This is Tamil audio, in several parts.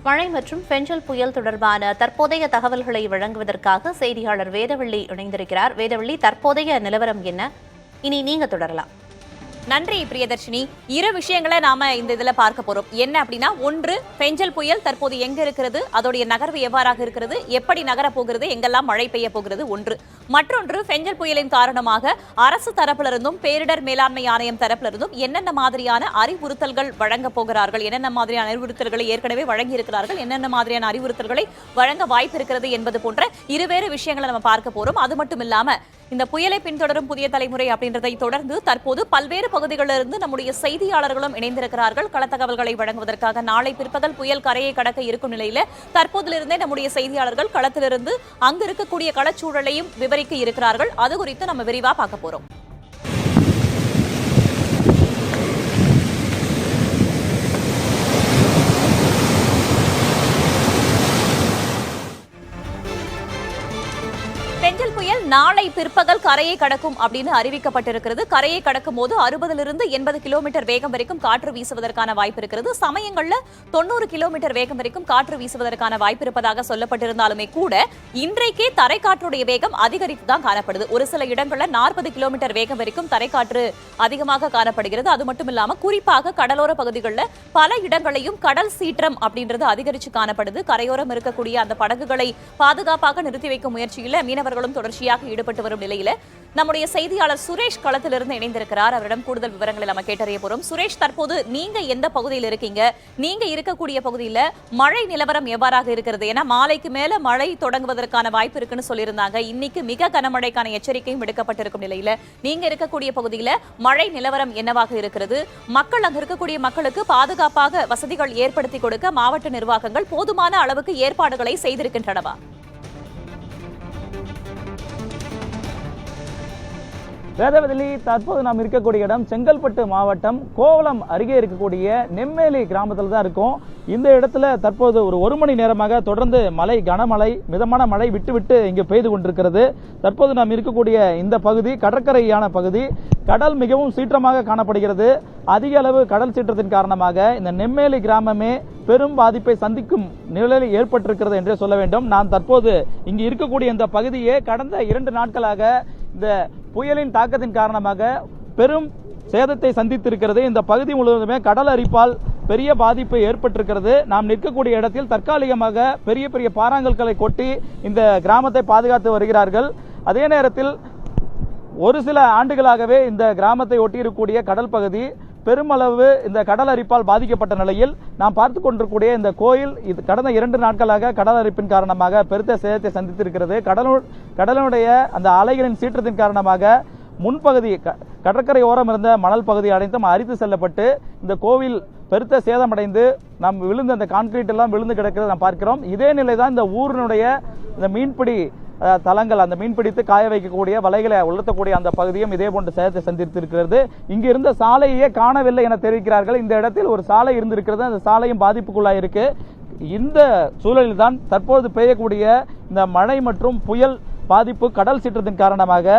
மழை மற்றும் பெஞ்சல் புயல் தொடர்பான தற்போதைய தகவல்களை வழங்குவதற்காக செய்தியாளர் வேதவள்ளி இணைந்திருக்கிறார். வேதவள்ளி, தற்போதைய நிலவரம் என்ன? இனி நீங்க தொடரலாம். நன்றி பிரியதர்ஷினி. இரு விஷயங்களை நாம இந்த இதுல பார்க்க போறோம். என்ன அப்படின்னா, ஒன்று, பெஞ்சல் புயல் தற்போது எங்க இருக்கிறது, அதோடைய நகர்வு எவ்வாறாக இருக்கிறது, எப்படி நகர போகிறது, எங்கெல்லாம் மழை பெய்ய போகிறது ஒன்று. மற்றொன்று, பெஞ்சல் புயலின் காரணமாக அரசு தரப்பிலிருந்தும் பேரிடர் மேலாண்மை ஆணையம் தரப்பிலிருந்தும் என்னென்ன மாதிரியான அறிவுறுத்தல்கள் வழங்க போகிறார்கள், என்னென்ன மாதிரியான அறிவுறுத்தல்களை ஏற்கனவே வழங்கி இருக்கிறார்கள், என்னென்ன மாதிரியான அறிவுறுத்தல்களை வழங்க வாய்ப்பு இருக்கிறது என்பது போன்ற இருவேறு விஷயங்களை நம்ம பார்க்க போறோம். அது மட்டும் இல்லாம இந்த புயலை பின்தொடரும் புதிய தலைமுறை அப்படின்றதை தொடர்ந்து தற்போது பல்வேறு பகுதிகளிலிருந்து நம்முடைய செய்தியாளர்களும் இணைந்திருக்கிறார்கள். களத்தகவல்களை வழங்குவதற்காக நாளை பிற்பகல் புயல் கரையை கடக்க இருக்கும் நிலையில தற்போதிலிருந்தே நம்முடைய செய்தியாளர்கள் களத்திலிருந்து அங்கு இருக்கக்கூடிய களச்சூழலையும் விவரிக்க இருக்கிறார்கள். அது குறித்து நம்ம விரிவா பார்க்க போறோம். பெஞ்சல் புயல் நாளை பிற்பகல் கரையை கடக்கும் அப்படின்னு அறிவிக்கப்பட்டிருக்கிறது. கரையை கடக்கும் போது 60 to 80 கிலோமீட்டர் வேகம் வரைக்கும் காற்று வீசுவதற்கான வாய்ப்பு இருக்கிறது. சமயங்கள்ல 90 கிலோமீட்டர் வேகம் வரைக்கும் காற்று வீசுவதற்கான வாய்ப்பு இருப்பதாக சொல்லப்பட்டிருந்தாலுமே கூட இன்றைக்கே தரைக்காற்றுடைய வேகம் அதிகரித்து தான் காணப்படுது. ஒரு சில இடங்கள்ல 40 கிலோமீட்டர் வேகம் வரைக்கும் தரைக்காற்று அதிகமாக காணப்படுகிறது. அது மட்டும் இல்லாம குறிப்பாக கடலோர பகுதிகளில் பல இடங்களையும் கடல் சீற்றம் அப்படின்றது அதிகரித்து காணப்படுது. கரையோரம் இருக்கக்கூடிய அந்த படகுகளை பாதுகாப்பாக நிறுத்தி வைக்கும் முயற்சியில் மீனவர்களும் தொடர்ச்சியாக ஈடுபட்டு வரும் நிலையில நம்முடைய செய்தியாளர் சுரேஷ் களத்திலிருந்து இணைந்திருக்கிறார். அவரிடம் கூடுதல் விவரங்களை நம்ம கேட்டறிய போறோம். சுரேஷ், தற்போது நீங்க எந்த பகுதியில் இருக்கீங்க? நீங்க இருக்கக்கூடிய பகுதியில மழை நிலவரம் எவ்வாறாக இருக்கிறது? ஏன்னா மாலைக்கு மேல மழை தொடங்குவதற்கான வாய்ப்பு இருக்குன்னு சொல்லியிருந்தாங்க. இன்னைக்கு மிக கனமழைக்கான எச்சரிக்கையும் விடுக்கப்பட்டிருக்கும் நிலையில நீங்க இருக்கக்கூடிய பகுதியில மழை நிலவரம் என்னவாக இருக்கிறது? மக்கள் அங்க இருக்கக்கூடிய மக்களுக்கு பாதுகாப்பாக வசதிகள் ஏற்படுத்தி கொடுக்க மாவட்ட நிர்வாகங்கள் போதுமான அளவுக்கு ஏற்பாடுகளை செய்திருக்கின்றனவா? வேதவள்ளி, தற்போது நாம் இருக்கக்கூடிய இடம் செங்கல்பட்டு மாவட்டம் கோவளம் அருகே இருக்கக்கூடிய நெம்மேலி கிராமத்தில் தான் இருக்கும். இந்த இடத்துல தற்போது ஒரு மணி நேரமாக தொடர்ந்து மழை, கனமழை, மிதமான மழை விட்டு விட்டு இங்கு பெய்து கொண்டிருக்கிறது. தற்போது நாம் இருக்கக்கூடிய இந்த பகுதி கடற்கரையான பகுதி. கடல் மிகவும் சீற்றமாக காணப்படுகிறது. அதிக அளவு கடல் சீற்றத்தின் காரணமாக இந்த நெம்மேலி கிராமமே பெரும் பாதிப்பை சந்திக்கும் நிலையில் ஏற்பட்டிருக்கிறது என்றே சொல்ல வேண்டும். நான் தற்போது இங்கு இருக்கக்கூடிய இந்த பகுதியே கடந்த 2 நாட்களாக இந்த புயலின் தாக்கத்தின் காரணமாக பெரும் சேதத்தை சந்தித்திருக்கிறது. இந்த பகுதி முழுவதுமே கடல் அரிப்பால் பெரிய பாதிப்பு ஏற்பட்டிருக்கிறது. நாம் நிற்கக்கூடிய இடத்தில் தற்காலிகமாக பெரிய பெரிய பாறாங்கல்களை கொட்டி இந்த கிராமத்தை பாதுகாத்து வருகிறார்கள். அதே நேரத்தில் ஒரு சில ஆண்டுகளாகவே இந்த கிராமத்தை ஒட்டியிருக்கக்கூடிய கடல் பகுதி பெருமளவு இந்த கடல் அரிப்பால் பாதிக்கப்பட்ட நிலையில் நாம் பார்த்து கொண்டிருக்கூடிய இந்த கோயில் இது கடந்த 2 நாட்களாக கடல் அரிப்பின் காரணமாக பெருத்த சேதத்தை சந்தித்திருக்கிறது. கடலுடைய அந்த அலைகளின் சீற்றத்தின் காரணமாக முன்பகுதி கடற்கரை ஓரம் இருந்த மணல் பகுதி அனைத்தும் அரித்து செல்லப்பட்டு இந்த கோவில் பெருத்த சேதமடைந்து நாம் விழுந்து அந்த கான்கிரீட் எல்லாம் விழுந்து கிடக்கிறது நாம் பார்க்கிறோம். இதே நிலைதான் இந்த ஊரினுடைய இந்த மீன்பிடி தலங்கள், அந்த மீன்பிடித்து காய வைக்கக்கூடிய வலைகளை உலர்த்தக்கூடிய அந்த பகுதியும் இதே போன்ற சேதத்தை சந்தித்திருக்கிறது. இங்கு இருந்த சாலையே காணவில்லை என தெரிவிக்கிறார்கள். இந்த இடத்தில் ஒரு சாலை இருந்திருக்கிறது, அந்த சாலையும் பாதிப்புக்குள்ளாயிருக்கு. இந்த சூழலில் தான் தற்போது பெய்யக்கூடிய இந்த மழை மற்றும் புயல் பாதிப்பு, கடல் சீற்றத்தின் காரணமாக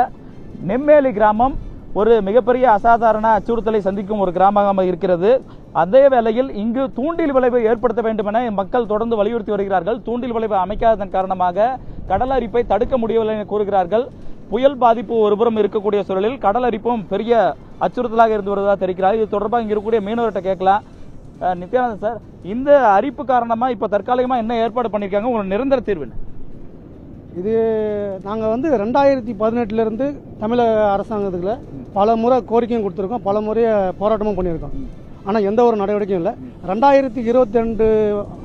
நெம்மேலி கிராமம் ஒரு மிகப்பெரிய அசாதாரண அச்சுறுத்தலை சந்திக்கும் ஒரு கிராமமாக இருக்கிறது. அதே வேளையில் இங்கு தூண்டில் விளைவை ஏற்படுத்த வேண்டும் என மக்கள் தொடர்ந்து வலியுறுத்தி வருகிறார்கள். தூண்டில் விளைவு அமைக்காததன் காரணமாக கடல் அரிப்பை தடுக்க முடியவில்லை என கூறுகிறார்கள். புயல் பாதிப்பு ஒருபுறம் இருக்கக்கூடிய சூழலில் கடல் அரிப்பும் பெரிய அச்சுறுத்தலாக இருந்து வருவதாக தெரிவிக்கிறார். இது தொடர்பாக இங்க இருக்கக்கூடிய மீனவர்கிட்ட கேட்கலாம். நித்யானந்தன் சார், இந்த அரிப்பு காரணமா இப்ப தற்காலிகமா என்ன ஏற்பாடு பண்ணிருக்காங்க? உங்களோட நிரந்தர தீர்வு? இது நாங்கள் 2018 தமிழக அரசாங்கத்துக்குள்ள பல முறை கோரிக்கையும் கொடுத்துருக்கோம், பல முறையை போராட்டமும் பண்ணியிருக்கோம். ஆனால் எந்த ஒரு நடவடிக்கையும் இல்லை. 2022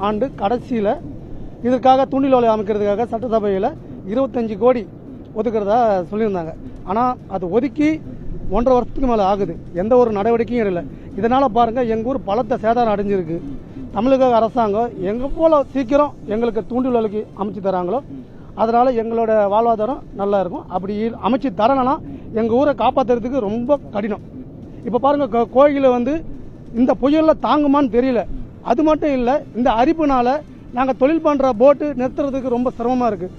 ஆண்டு கடைசியில் இதற்காக தூண்டில் வலை அமைக்கிறதுக்காக சட்டசபையில் 25 கோடி ஒதுக்கிறதா சொல்லியிருந்தாங்க. ஆனால் அது ஒதுக்கி 1.5 வருஷத்துக்கு மேலே ஆகுது, எந்த ஒரு நடவடிக்கையும் இல்லை. இதனால் பாருங்கள், எங்கள் ஊர் பலத்த சேதாரம் அடைஞ்சிருக்கு. தமிழக அரசாங்கம் எங்கள் போல் சீக்கிரம் எங்களுக்கு தூண்டில் வலைக்கு அமைச்சு தராங்களோ அதனால் எங்களோட வாழ்வாதாரம் நல்லா இருக்கும். அப்படி அமைச்சு தரலைன்னா எங்கள் ஊரை காப்பாற்றுறதுக்கு ரொம்ப கடினம். இப்போ பாருங்கள், கோயிலில் இந்த புயலில் தாங்குமான்னு தெரியல. அது மட்டும் இல்லை, இந்த அரிப்புனால நாங்கள் தொழில் பண்ணுற போட்டு நிறுத்துறதுக்கு ரொம்ப சிரமமாக இருக்குது.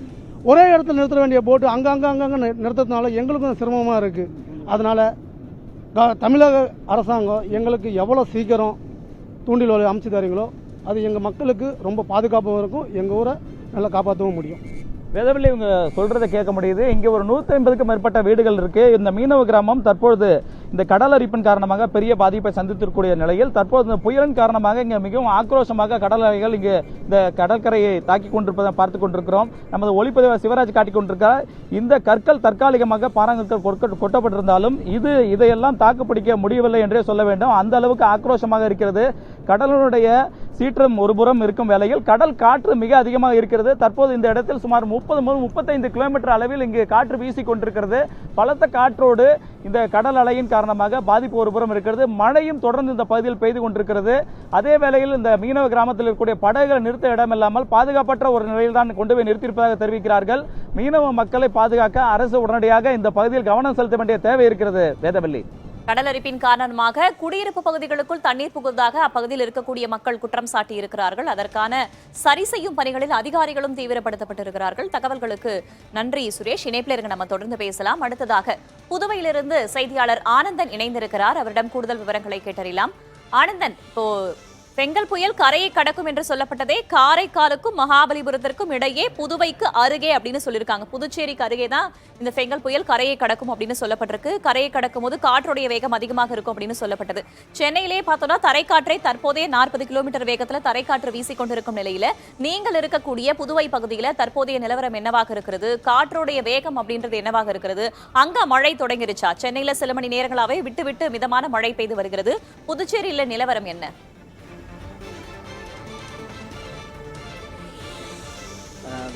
ஒரே இடத்துல நிறுத்த வேண்டிய போட்டு அங்கங்கே நிறுத்துறதுனால எங்களுக்கும் சிரமமாக இருக்குது. அதனால் தமிழக அரசாங்கம் எங்களுக்கு எவ்வளோ சீக்கிரம் தூண்டில் வலை அமைச்சு தரீங்களோ அது எங்கள் மக்களுக்கு ரொம்ப பாதுகாப்பாகவும் இருக்கும், எங்கள் ஊரை நல்லா காப்பாற்றவும் முடியும். வேதவள்ளி, இவங்க சொல்றதை கேட்க முடியுது. இங்கே ஒரு 150க்கும் மேற்பட்ட வீடுகள் இருக்கு. இந்த மீனவ கிராமம் தற்பொழுது இந்த கடல் அரிப்பின் காரணமாக பெரிய பாதிப்பை சந்தித்திருக்கக்கூடிய நிலையில் தற்போது இந்த புயலின் காரணமாக இங்கே மிகவும் ஆக்ரோஷமாக கடல் அலைகள் இங்கே இந்த கடற்கரையை தாக்கி கொண்டிருப்பதை பார்த்து கொண்டிருக்கிறோம். நமது ஒளிப்பதிவாளர் சிவராஜ் காட்டிக் கொண்டிருக்கிறார். இந்த கற்கள் தற்காலிகமாக பாறாங்கற்கள் கொட்டப்பட்டிருந்தாலும் இதையெல்லாம் தாக்குப்பிடிக்க முடியவில்லை என்றே சொல்ல வேண்டும். அந்த அளவுக்கு ஆக்ரோஷமாக இருக்கிறது. கடலுடைய சீற்றம் ஒருபுறம் இருக்கும் வேளையில் கடல் காற்று மிக அதிகமாக இருக்கிறது. தற்போது இந்த இடத்தில் சுமார் 30-35 கிலோமீட்டர் அளவில் இங்கு காற்று வீசிக் கொண்டிருக்கிறது. பலத்த காற்றோடு இந்த கடல் அலையின் காரணமாக பாதிப்பு ஒருபுறம் இருக்கிறது. மழையும் தொடர்ந்து இந்த பகுதியில் பெய்து கொண்டிருக்கிறது. அதே வேளையில் இந்த மீனவ கிராமத்தில் இருக்கக்கூடிய படகுகளை நிறுத்த இடமில்லாமல் பாதுகாப்பற்ற ஒரு நிலையில் தான் கொண்டு போய் நிறுத்தியிருப்பதாக தெரிவிக்கிறார்கள். மீனவ மக்களை பாதுகாக்க அரசு உடனடியாக இந்த பகுதியில் கவனம் செலுத்த வேண்டிய தேவை இருக்கிறது. வேதவள்ளி, கடலரிப்பின் காரணமாக குடியிருப்பு பகுதிகளுக்குள் தண்ணீர் புகுந்ததாக அப்பகுதியில் இருக்கக்கூடிய மக்கள் குற்றம் சாட்டி இருக்கிறார்கள். அதற்கான சரி செய்யும் பணிகளில் அதிகாரிகளும் தீவிரப்படுத்தப்பட்டிருக்கிறார்கள். தகவல்களுக்கு நன்றி சுரேஷ். இணைப்பில் இருக்க நம்ம தொடர்ந்து பேசலாம். அடுத்ததாக புதுவையிலிருந்து செய்தியாளர் ஆனந்தன் இணைந்திருக்கிறார். அவரிடம் கூடுதல் விவரங்களை கேட்டறியலாம். ஆனந்தன், இப்போ பெங்கல் புயல் கரையை கடக்கும் என்று சொல்லப்பட்டதே காரைக்காலுக்கும் மகாபலிபுரத்திற்கும் இடையே புதுவைக்கு அருகே அப்படின்னு சொல்லியிருக்காங்க. புதுச்சேரிக்கு அருகே தான் இந்த பெங்கல் புயல் கரையை கடக்கும் அப்படின்னு சொல்லப்பட்டிருக்கு. கரையை கடக்கும் போது காற்றுடைய வேகம் அதிகமாக இருக்கும் அப்படின்னு சொல்லப்பட்டது. சென்னையிலே பார்த்தோம்னா தரைக்காற்றை தற்போதைய 40 கிலோமீட்டர் வேகத்துல தரைக்காற்று வீசிக்கொண்டிருக்கும் நிலையில நீங்கள் இருக்கக்கூடிய புதுவை பகுதியில தற்போதைய நிலவரம் என்னவாக இருக்கிறது? காற்றுடைய வேகம் அப்படின்றது என்னவாக இருக்கிறது? அங்க மழை தொடங்கிருச்சா? சென்னையில சில மணி நேரங்களாவே விட்டு விட்டு மிதமான மழை பெய்து வருகிறது. புதுச்சேரியில நிலவரம் என்ன?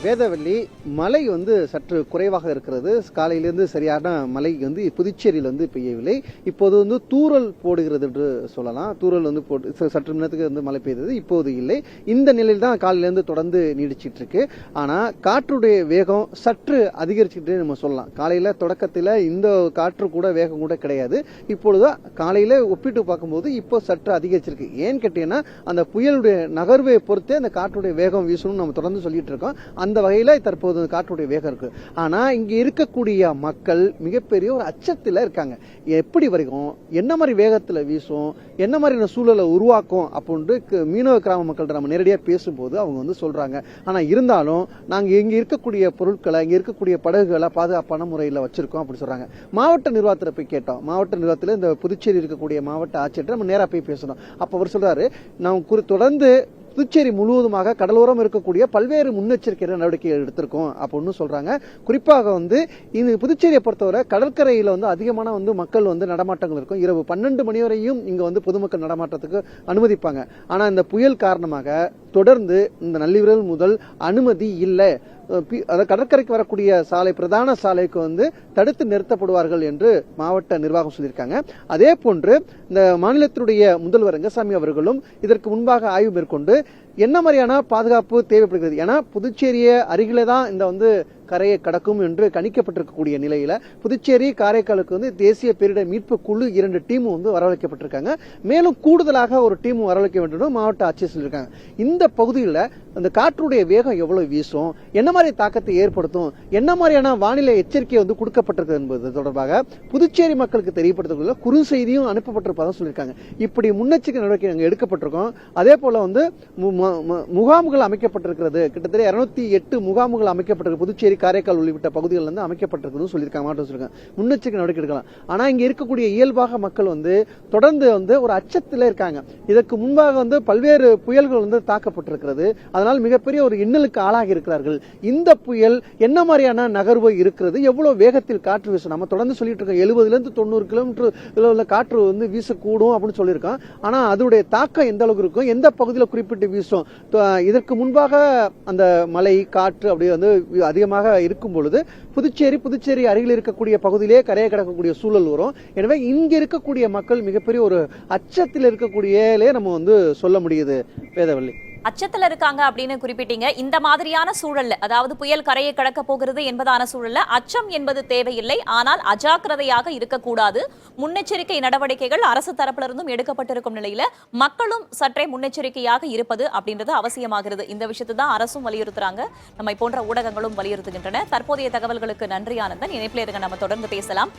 வேதவள்ளி, மழை சற்று குறைவாக இருக்கிறது. காலையிலிருந்து சரியான மழை புதுச்சேரியில் பெய்யவில்லை. இப்போது தூறல் போடுகிறது என்று சொல்லலாம். தூறல் போட்டு சற்று நேரத்துக்கு மழை பெய்தது, இப்போது இல்லை. இந்த நிலையில் தான் காலையிலிருந்து தொடர்ந்து நீடிச்சிட்டு இருக்கு. ஆனா காற்றுடைய வேகம் சற்று அதிகரிச்சுட்டு நம்ம சொல்லலாம். காலையில தொடக்கத்தில் இந்த காற்று கூட வேகம் கூட கிடையாது. இப்பொழுது காலையில ஒப்பிட்டு பார்க்கும்போது இப்போ சற்று அதிகரிச்சிருக்கு. ஏன்னு கேட்டீங்கன்னா அந்த புயலுடைய நகர்வை பொறுத்தே அந்த காற்றுடைய வேகம் வீசணும் நம்ம தொடர்ந்து சொல்லிட்டு இருக்கோம். அந்த வகையில தற்போது காற்றுடைய வேகம் இருக்கு. ஆனா இங்க இருக்கக்கூடிய மக்கள் மிகப்பெரிய ஒரு அச்சத்தில் இருக்காங்க. எப்படி வரைக்கும், என்ன மாதிரி வேகத்துல வீசும், என்ன மாதிரியான சூழலை உருவாக்கும் அப்படின்னு மீனவ கிராம மக்கள்கிட்ட நம்ம நேரடியாக பேசும்போது அவங்க சொல்றாங்க. ஆனா இருந்தாலும் நாங்க இங்க இருக்கக்கூடிய பொருட்களை, இங்க இருக்கக்கூடிய படகுகளை பாதுகாப்பான முறையில் வச்சிருக்கோம் அப்படி சொல்றாங்க. மாவட்ட நிர்வாகத்தில் போய் கேட்டோம். மாவட்ட நிர்வாகத்தில் இந்த புதுச்சேரி இருக்கக்கூடிய மாவட்ட ஆட்சியர் நம்ம நேரா போய் பேசணும். அப்ப அவர் சொல்றாரு, நாம் தொடர்ந்து புதுச்சேரி முழுவதுமாக கடலோரம் இருக்கக்கூடிய பல்வேறு முன்னெச்சரிக்கை நடவடிக்கைகள் எடுத்திருக்கோம் அப்படின்னு சொல்றாங்க. குறிப்பாக இந்த புதுச்சேரியை பொறுத்தவரை கடற்கரையில அதிகமான மக்கள் நடமாட்டங்கள் இருக்கும். இரவு 12 மணி வரையும் இங்க பொதுமக்கள் நடமாட்டத்துக்கு அனுமதிப்பாங்க. ஆனா இந்த புயல் காரணமாக தொடர்ந்து இந்த நள்ளிரவு முதல் அனுமதி இல்லை. கடற்கரைக்கு வரக்கூடிய சாலை, பிரதான சாலைக்கு தடுத்து நிறுத்தப்படுவார்கள் என்று மாவட்ட நிர்வாகம் சொல்லியிருக்காங்க. அதே போன்று இந்த மாநிலத்தினுடைய முதல்வர் ரங்கசாமி அவர்களும் இதற்கு முன்பாக ஆய்வு மேற்கொண்டு என்ன மாதிரியான பாதுகாப்பு தேவைப்படுகிறது, ஏன்னா புதுச்சேரியை அருகிலே தான் இந்த கரையை கடக்கும் என்று கணிக்கப்பட்டிருக்கக்கூடிய நிலையில புதுச்சேரி காரைக்காலுக்கு தேசிய பேரிடர் மீட்பு குழு 2 டீமும் வரவழைக்கப்பட்டிருக்காங்க. மேலும் கூடுதலாக ஒரு டீம் வரவழைக்க வேண்டும் மாவட்ட ஆட்சியர் சொல்லியிருக்காங்க. இந்த பகுதியில் அந்த காற்றுடைய வேகம் எவ்வளவு வீசும், என்ன மாதிரி தாக்கத்தை ஏற்படுத்தும், என்ன மாதிரியான வானிலை எச்சரிக்கை கொடுக்கப்பட்டிருக்கு என்பது தொடர்பாக புதுச்சேரி மக்களுக்கு தெரியப்படுத்த குறுஞ்செய்தியும் அனுப்பப்பட்டிருப்பதாக சொல்லியிருக்காங்க. இப்படி முன்னெச்சரிக்கை நடவடிக்கை எடுக்கப்பட்டிருக்கோம். அதே போல முகாம்கள் அமைக்கப்பட்டிருக்கிறது. கிட்டத்தட்ட 208 முகாம்கள் அமைக்கப்பட்டிருக்கு. புதுச்சேரி, காரைக்கால் உள்ளிட்ட பகுதிகளில் அமைக்கப்பட்டிருக்கிறது சொல்லியிருக்காங்க. மாவட்டம் சொல்லியிருக்காங்க. முன்னெச்சரிக்கை நடவடிக்கை எடுக்கலாம். ஆனா இங்க இருக்கக்கூடிய இயல்பாக மக்கள் தொடர்ந்து ஒரு அச்சத்தில் இருக்காங்க. இதற்கு முன்பாக பல்வேறு புயல்கள் தாக்கப்பட்டிருக்கிறது. அதனால் மிகப்பெரிய ஒரு இன்னலுக்கு ஆளாகி இருக்கிறார்கள். இந்த புயல் என்ன மாதிரியான நகர்வு இருக்கிறது, எவ்வளவு வேகத்தில் காற்று வீசும், நம்ம தொடர்ந்து சொல்லிட்டு இருக்கோம். 70 to 90 கிலோமீட்டர் காற்று வீசக்கூடும் அப்படின்னு சொல்லியிருக்கோம். ஆனா அதோடைய தாக்கம் எந்த அளவுக்கு இருக்கும், எந்த பகுதியில் குறிப்பிட்டு வீசும், இதற்கு முன்பாக அந்த மழை காற்று அப்படி அதிகமாக இருக்கும் பொழுது புதுச்சேரி அருகில் இருக்கக்கூடிய பகுதியிலே கரையை கடக்கக்கூடிய சூழல் வரும். எனவே இங்க இருக்கக்கூடிய மக்கள் மிகப்பெரிய ஒரு அச்சத்தில் இருக்கக்கூடிய நம்ம சொல்ல முடியுது. வேதவள்ளி, அச்சத்துல இருக்காங்க அப்படின்னு குறிப்பிட்டீங்க. இந்த மாதிரியான சூழல்ல, அதாவது புயல் கரையை கடக்க போகிறது என்பதான சூழல்ல அச்சம் என்பது தேவையில்லை. ஆனால் அஜாக்கிரதையாக இருக்கக்கூடாது. முன்னெச்சரிக்கை நடவடிக்கைகள் அரசு தரப்புல இருந்தும் எடுக்கப்பட்டிருக்கும் நிலையில மக்களும் சற்றே முன்னெச்சரிக்கையாக இருப்பது அப்படின்றது அவசியமாகிறது. இந்த விஷயத்தை தான் அரசும் வலியுறுத்துறாங்க, நம்மை போன்ற ஊடகங்களும் வலியுறுத்துகின்றன. தற்போதைய தகவல்களுக்கு நன்றி ஆனந்தன். இணைப்பில் இருக்க நம்ம தொடர்ந்து பேசலாம்.